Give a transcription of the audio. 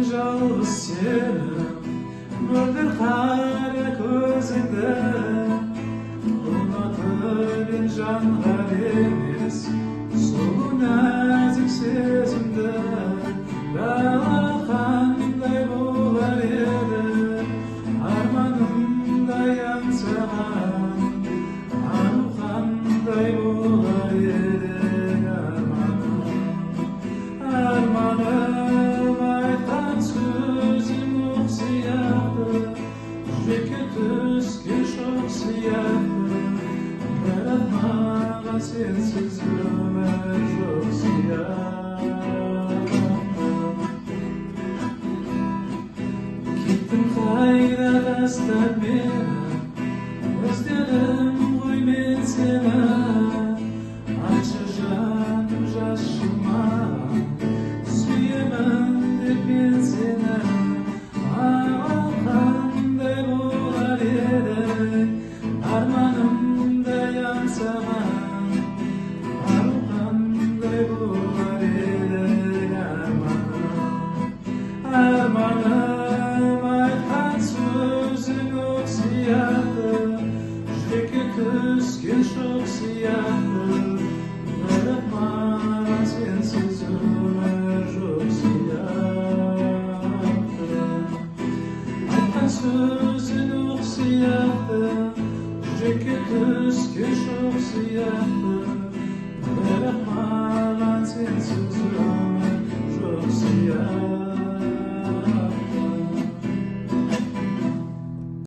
жалғыз сенің мөлдір қара көзіңді ұнатып ең жанға бермес сұлу нәзік сезімді дала қандай болар еді арманымдай аңсаған ару қандай болар еді арманым айтқан сөзің оқ сияқты жүрекке түскен шоқ сияқты бірақ маған сенсіз өмір жоқ сияқты кеттің қайда тастап мені іздедім ғой мен сені айтшы жаным жазшы маған сүйемін деп мен сені ал қандай болар еді арманымдай аңсаған ару қандай болар еді арманым айтқан сөзің оқ сияқты жүрекке түскен шоқ сияқты бірақ маған сенсіз өмір жоқ сияқты айтқан сөзің оқ сияқты жүрекке түскен шоқ сияқты бірақ маған сенсіз өмір жоқ сияқты